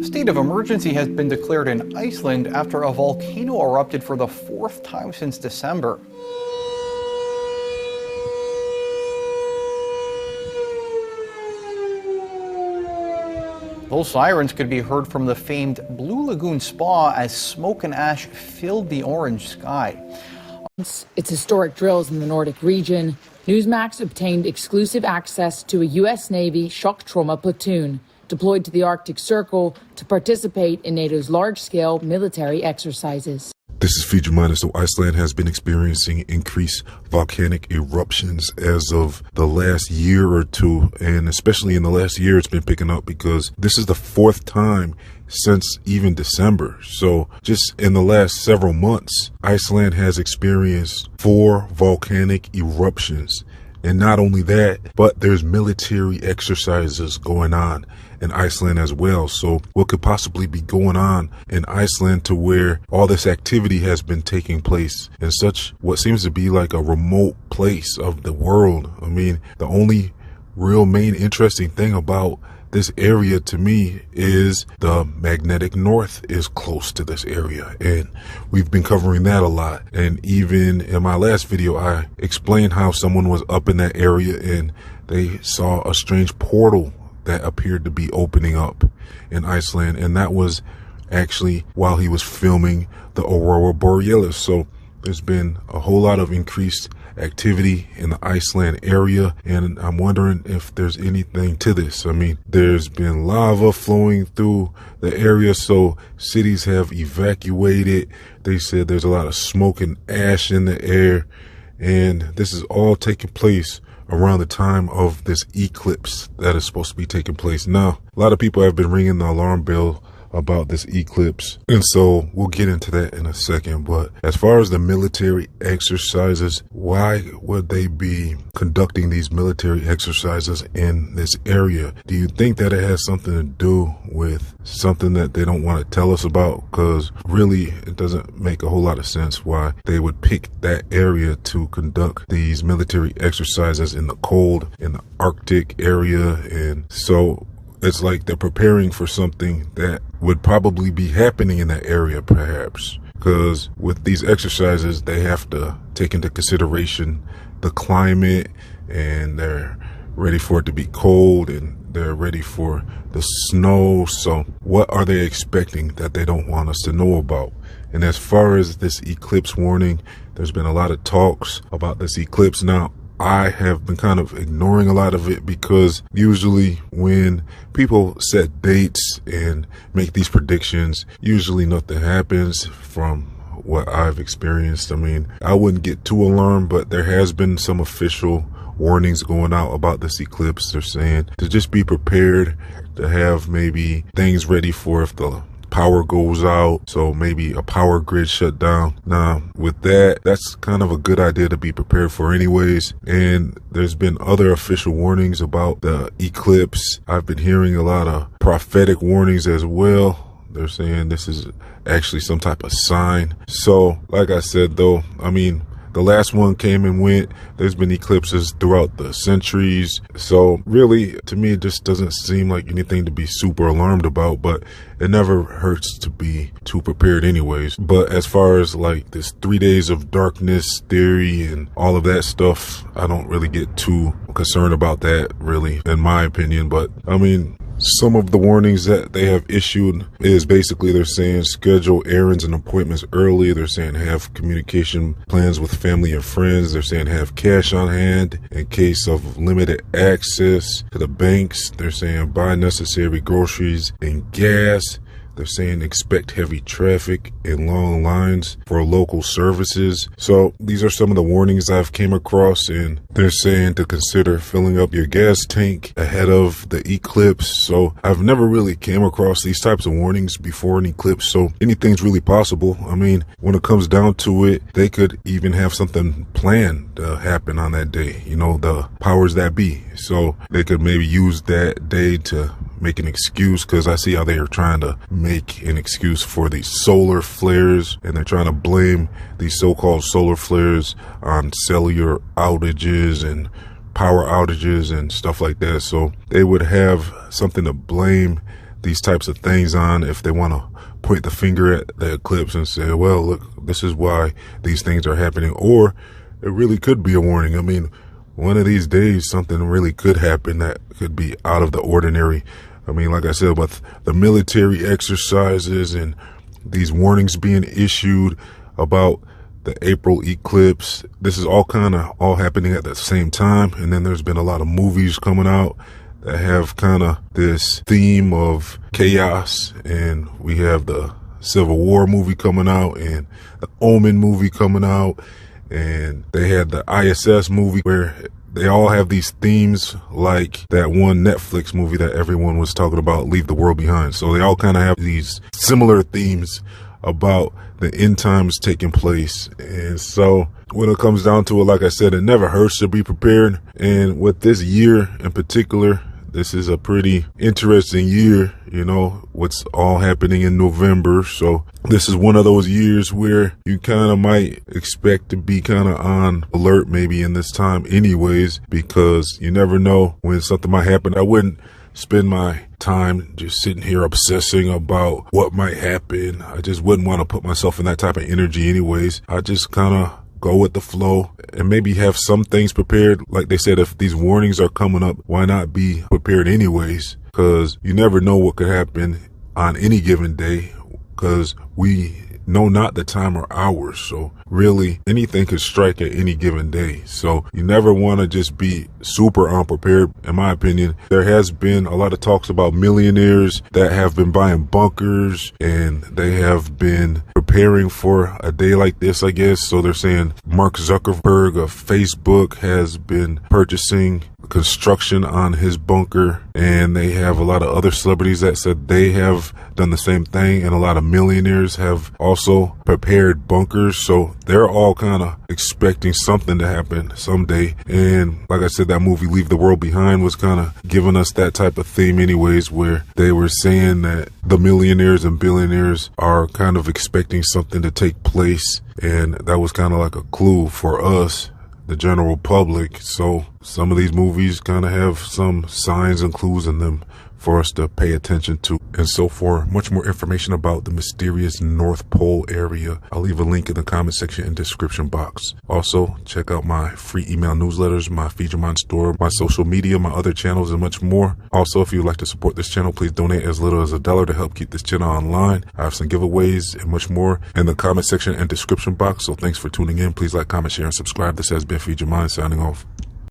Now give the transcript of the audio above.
A state of emergency has been declared in Iceland after a volcano erupted for the fourth time since December. Those sirens could be heard from the famed Blue Lagoon Spa as smoke and ash filled the orange sky. It's historic drills in the Nordic region. Newsmax obtained exclusive access to a U.S. Navy shock trauma platoon deployed to the Arctic Circle to participate in NATO's large-scale military exercises. This is Fiji. So Iceland has been experiencing increased volcanic eruptions as of the last year or two, and especially in the last year it's been picking up because this is the fourth time since even December. So just in the last several months, Iceland has experienced 4 volcanic eruptions. And not only that, but there's military exercises going on in Iceland as well. So what could possibly be going on in Iceland to where all this activity has been taking place in such what seems to be like a remote place of the world? I mean, the only real main interesting thing about this area to me is the magnetic north is close to this area, and we've been covering that a lot. And even in my last video, I explained how someone was up in that area and they saw a strange portal that appeared to be opening up in Iceland, and that was actually while he was filming the Aurora Borealis. So there's been a whole lot of increased activity in the Iceland area, and I'm wondering if there's anything to this. I mean, there's been lava flowing through the area, so cities have evacuated. They said there's a lot of smoke and ash in the air, and this is all taking place around the time of this eclipse that is supposed to be taking place. Now, a lot of people have been ringing the alarm bell about this eclipse, and so we'll get into that in a second. But as far as the military exercises, why would they be conducting these military exercises in this area? Do you think that it has something to do with something that they don't want to tell us about? Because really it doesn't make a whole lot of sense why they would pick that area to conduct these military exercises in the cold, in the Arctic area. And so it's like they're preparing for something that would probably be happening in that area, perhaps. Because with these exercises, they have to take into consideration the climate, and they're ready for it to be cold, and they're ready for the snow. So what are they expecting that they don't want us to know about? And as far as this eclipse warning, there's been a lot of talks about this eclipse. Now, I have been kind of ignoring a lot of it because usually when people set dates and make these predictions, usually nothing happens from what I've experienced. I mean, I wouldn't get too alarmed, but there has been some official warnings going out about this eclipse. They're saying to just be prepared, to have maybe things ready for if the power goes out, so maybe a power grid shut down. Now with that, that's kind of a good idea to be prepared for anyways. And there's been other official warnings about the eclipse. I've been hearing a lot of prophetic warnings as well. They're saying this is actually some type of sign. So like I said though, I mean, the last one came and went. There's been eclipses throughout the centuries. So really, to me, it just doesn't seem like anything to be super alarmed about, but it never hurts to be too prepared anyways. But as far as like this 3 days of darkness theory and all of that stuff, I don't really get too concerned about that, really, in my opinion. But I mean, some of the warnings that they have issued is basically they're saying schedule errands and appointments early. They're saying have communication plans with family and friends. They're saying have cash on hand in case of limited access to the banks. They're saying buy necessary groceries and gas. They're saying expect heavy traffic and long lines for local services. So these are some of the warnings I've came across, and they're saying to consider filling up your gas tank ahead of the eclipse. So I've never really came across these types of warnings before an eclipse, so anything's really possible. I mean, when it comes down to it, they could even have something planned to happen on that day, you know, the powers that be. So they could maybe use that day to make an excuse, because I see how they are trying to make an excuse for these solar flares, and they're trying to blame these so-called solar flares on cellular outages and power outages and stuff like that. So they would have something to blame these types of things on if they want to point the finger at the eclipse and say, well, look, this is why these things are happening. Or it really could be a warning. I mean, one of these days, something really could happen that could be out of the ordinary. I mean, like I said, with the military exercises and these warnings being issued about the April eclipse, this is all happening at the same time. And then there's been a lot of movies coming out that have kind of this theme of chaos. And we have the Civil War movie coming out and the Omen movie coming out. And they had the ISS movie where they all have these themes like that one Netflix movie that everyone was talking about, Leave the World Behind. So they all kind of have these similar themes about the end times taking place. And so when it comes down to it, like I said, it never hurts to be prepared. And with this year in particular, this is a pretty interesting year, you know, what's all happening in November. So this is one of those years where you kind of might expect to be kind of on alert maybe in this time anyways, because you never know when something might happen. I wouldn't spend my time just sitting here obsessing about what might happen. I just wouldn't want to put myself in that type of energy anyways. I just kind of go with the flow and maybe have some things prepared. Like they said, if these warnings are coming up, why not be prepared anyways? Because you never know what could happen on any given day, because we know not the time or hours. So really anything could strike at any given day. So you never want to just be super unprepared. In my opinion, there has been a lot of talks about millionaires that have been buying bunkers and they have been preparing for a day like this, I guess. So they're saying Mark Zuckerberg of Facebook has been purchasing construction on his bunker, and they have a lot of other celebrities that said they have done the same thing, and a lot of millionaires have also prepared bunkers. So they're all kind of expecting something to happen someday. And like I said, that movie Leave the World Behind was kind of giving us that type of theme anyways, where they were saying that the millionaires and billionaires are kind of expecting something to take place, and that was kind of like a clue for us, the general public. So some of these movies kind of have some signs and clues in them for us to pay attention to. And so for much more information about the mysterious North Pole area, I'll leave a link in the comment section and description box. Also, check out my free email newsletters, my Feed Your Mind store, my social media, my other channels, and much more. Also, if you'd like to support this channel, please donate as little as $1 to help keep this channel online. I have some giveaways and much more in the comment section and description box. So thanks for tuning in. Please like, comment, share, and subscribe. This has been Feed Your Mind signing off.